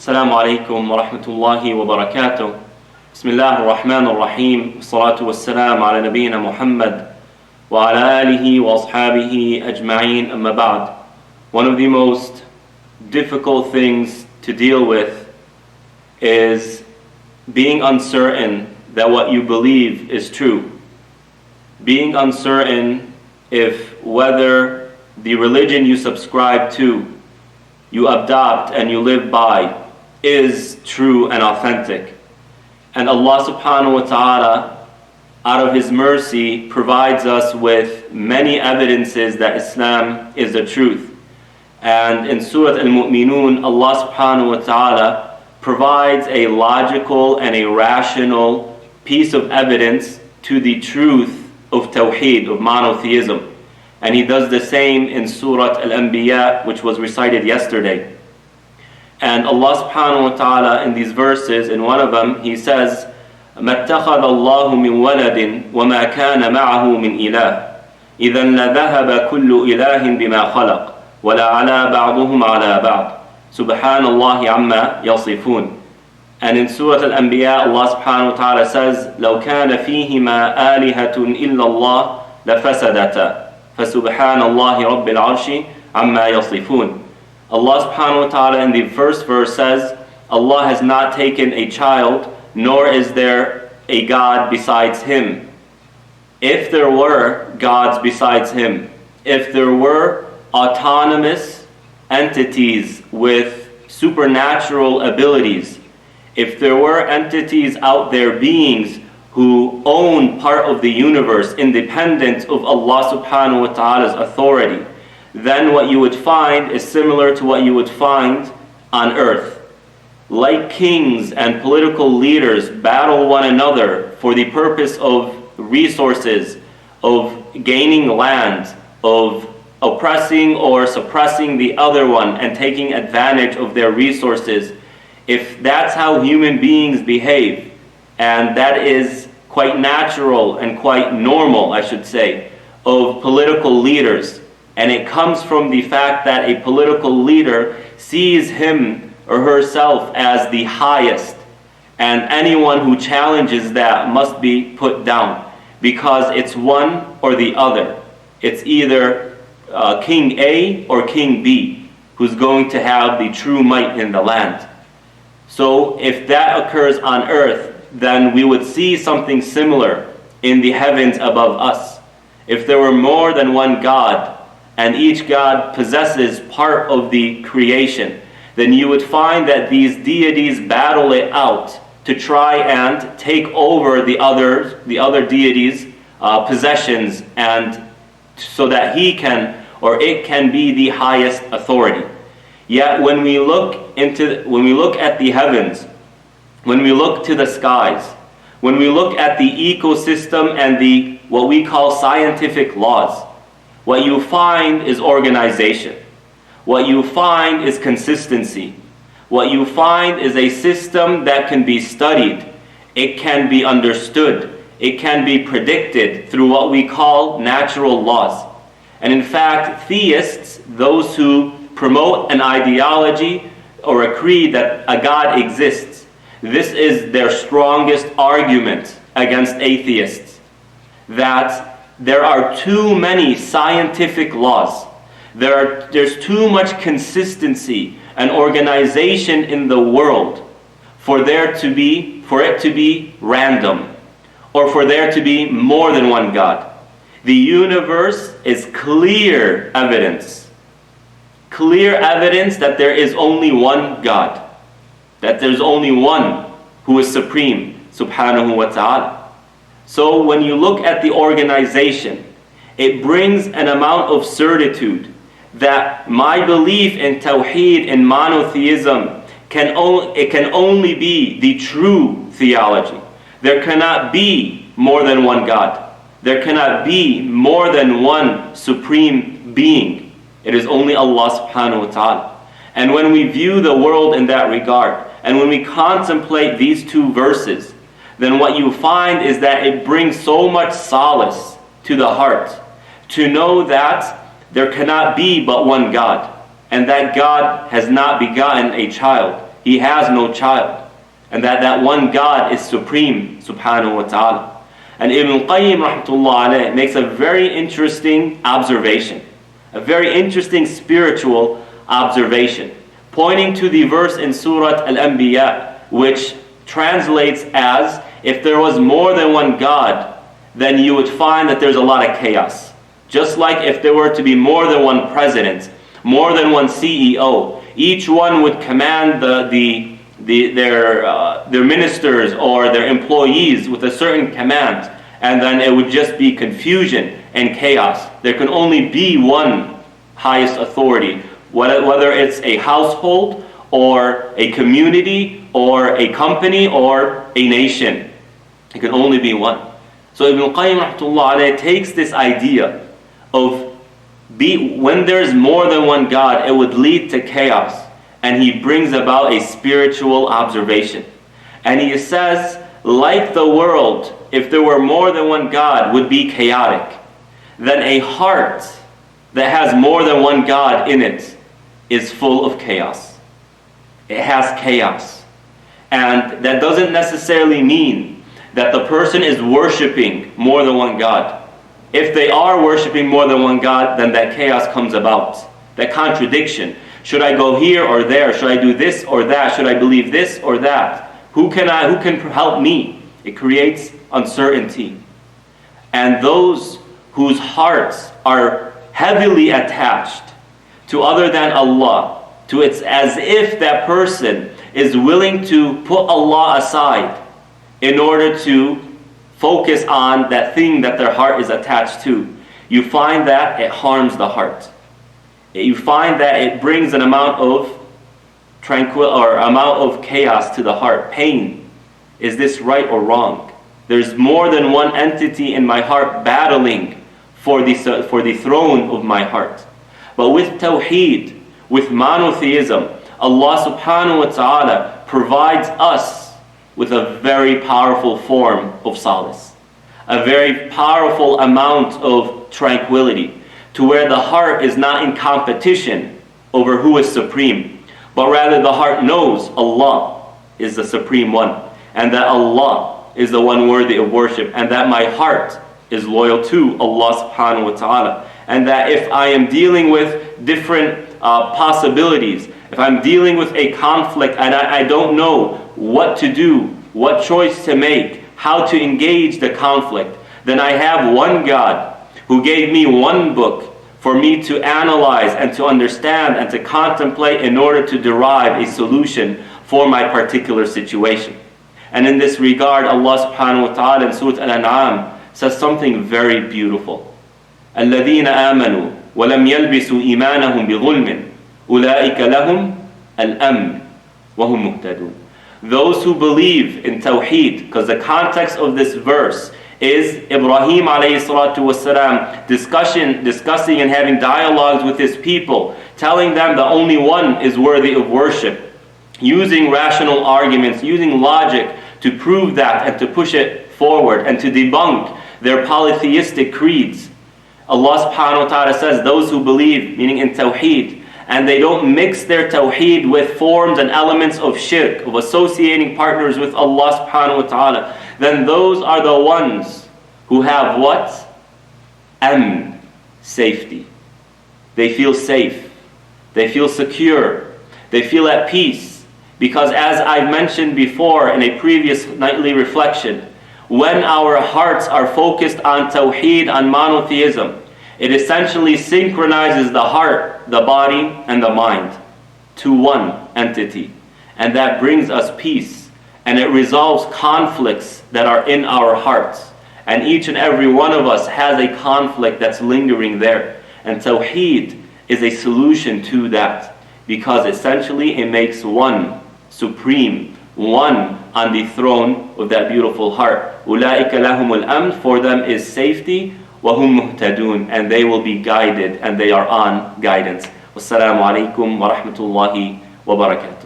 السلام عليكم ورحمة الله وبركاته. بسم الله الرحمن الرحيم. والصلاة والسلام على نبينا محمد وعلى آله وأصحابه أجمعين. أما بعد. One of the most difficult things to deal with is being uncertain that what you believe is true. Being uncertain if whether the religion you subscribe to, you adopt and you live by, is true and authentic. And Allah subhanahu wa ta'ala, out of His mercy, provides us with many evidences that Islam is the truth. And in Surah Al-Mu'minun, Allah subhanahu wa ta'ala provides a logical and a rational piece of evidence to the truth of Tawheed, of monotheism. And He does the same in Surah Al-Anbiya, which was recited yesterday. And Allah subhanahu wa ta'ala in these verses, in one of them, He says, مَا اتَّخَذَ اللَّهُ مِنْ وَلَدٍ وَمَا كَانَ مَعَهُ مِنْ إِلَهٍ إِذًا لَذَهَبَ كُلُّ إِلَهٍ بِمَا خَلَقَ وَلَا عَلَى بَعْضُهُمْ عَلَى بَعْضٍ سُبْحَانَ اللَّهِ عَمَّا يَصِفُونَ. And in Surah Al-Anbiya, Allah subhanahu wa ta'ala says, لَوْ كَانَ فِيهِمَا آلِهَةٌ إِلَّا اللَّهُ لَفَسَدَتَا فَسُبْحَانَ اللَّهِ رَبِّ الْعَرْشِ عَمَّا يَصِفُونَ. Allah subhanahu wa ta'ala in the first verse says, Allah has not taken a child, nor is there a God besides Him. If there were gods besides Him, if there were autonomous entities with supernatural abilities, if there were entities out there, beings who own part of the universe independent of Allah subhanahu wa ta'ala's authority, then what you would find is similar to what you would find on earth. Like kings and political leaders battle one another for the purpose of resources, of gaining land, of oppressing or suppressing the other one and taking advantage of their resources. If that's how human beings behave, and that is quite natural and quite normal, I should say, of political leaders, and it comes from the fact that a political leader sees him or herself as the highest, and anyone who challenges that must be put down, because it's one or the other. It's either King A or King B who's going to have the true might in the land. So if that occurs on earth, then we would see something similar in the heavens above us. If there were more than one God, and each God possesses part of the creation, then you would find that these deities battle it out to try and take over the other deities' possessions, and so that he can or it can be the highest authority. Yet when we look at the heavens, when we look to the skies, when we look at the ecosystem and the what we call scientific laws, what you find is organization. What you find is consistency. What you find is a system that can be studied. It can be understood. It can be predicted through what we call natural laws. And in fact, theists, those who promote an ideology or a creed that a God exists, this is their strongest argument against atheists, that there are too many scientific laws. There's too much consistency and organization in the world for it to be random, or for there to be more than one God. The universe is clear evidence that there is only one God, that there's only one who is supreme, subhanahu wa ta'ala. So when you look at the organization, it brings an amount of certitude that my belief in Tawheed, in monotheism, can only be the true theology. There cannot be more than one God. There cannot be more than one supreme being. It is only Allah subhanahu wa ta'ala. And when we view the world in that regard, and when we contemplate these two verses, then what you find is that it brings so much solace to the heart to know that there cannot be but one God, and that God has not begotten a child. He has no child. And that one God is supreme, subhanahu wa ta'ala. And Ibn Qayyim rahmatullah alayh makes a very interesting observation, a very interesting spiritual observation, pointing to the verse in Surah Al-Anbiya, which translates as, if there was more than one God, then you would find that there's a lot of chaos. Just like if there were to be more than one president, more than one CEO, each one would command their ministers or their employees with a certain command, and then it would just be confusion and chaos. There can only be one highest authority, whether it's a household or a community or a company or a nation. It can only be one. So Ibn Qayyim rahmatullah alayh takes this idea of when there's more than one God, it would lead to chaos. And he brings about a spiritual observation. And he says, like the world, if there were more than one God, would be chaotic, then a heart that has more than one God in it is full of chaos. It has chaos. And that doesn't necessarily mean that the person is worshiping more than one God. If they are worshiping more than one God, then that chaos comes about. That contradiction. Should I go here or there? Should I do this or that? Should I believe this or that? Who can help me? It creates uncertainty. And those whose hearts are heavily attached to other than Allah, it's as if that person is willing to put Allah aside in order to focus on that thing that their heart is attached to. You find that it harms the heart. You find that it brings an amount of amount of chaos to the heart, pain. Is this right or wrong? There's more than one entity in my heart battling for the throne of my heart. But with tawheed, with monotheism, Allah subhanahu wa ta'ala provides us with a very powerful form of solace, a very powerful amount of tranquility, to where the heart is not in competition over who is supreme, but rather the heart knows Allah is the supreme one, and that Allah is the one worthy of worship, and that my heart is loyal to Allah subhanahu wa ta'ala, and that if I am dealing with different possibilities, if I'm dealing with a conflict and I don't know what to do, what choice to make, how to engage the conflict, then I have one God who gave me one book for me to analyze and to understand and to contemplate in order to derive a solution for my particular situation. And in this regard, Allah subhanahu wa ta'ala in Surah Al-An'am says something very beautiful. الَّذِينَ آمَنُوا وَلَمْ يَلْبِسُوا إِيمَانَهُمْ بِظُلْمٍ أُولَٰئِكَ لَهُمْ الْأَمْنُ وَهُمْ مُهْتَدُونَ. Those who believe in Tawheed, because the context of this verse is Ibrahim alayhi salatu wasalam discussing and having dialogues with his people, telling them that only one is worthy of worship, using rational arguments, using logic to prove that and to push it forward and to debunk their polytheistic creeds. Allah subhanahu wa ta'ala says those who believe, meaning in Tawheed, and they don't mix their Tawheed with forms and elements of shirk, of associating partners with Allah subhanahu wa ta'ala, then those are the ones who have what? Amn, safety. They feel safe. They feel secure. They feel at peace. Because as I mentioned before in a previous nightly reflection, when our hearts are focused on Tawheed, on monotheism, it essentially synchronizes the heart, the body, and the mind to one entity. And that brings us peace. And it resolves conflicts that are in our hearts. And each and every one of us has a conflict that's lingering there. And Tawheed is a solution to that. Because essentially it makes one supreme, one on the throne of that beautiful heart. أُولَٰئِكَ لَهُمُ الْأَمْنُ. For them is safety. وَهُمْ مُهْتَدُونَ. And they will be guided, and they are on guidance. Wassalamu alaikum wa rahmatullahi wa barakatuh.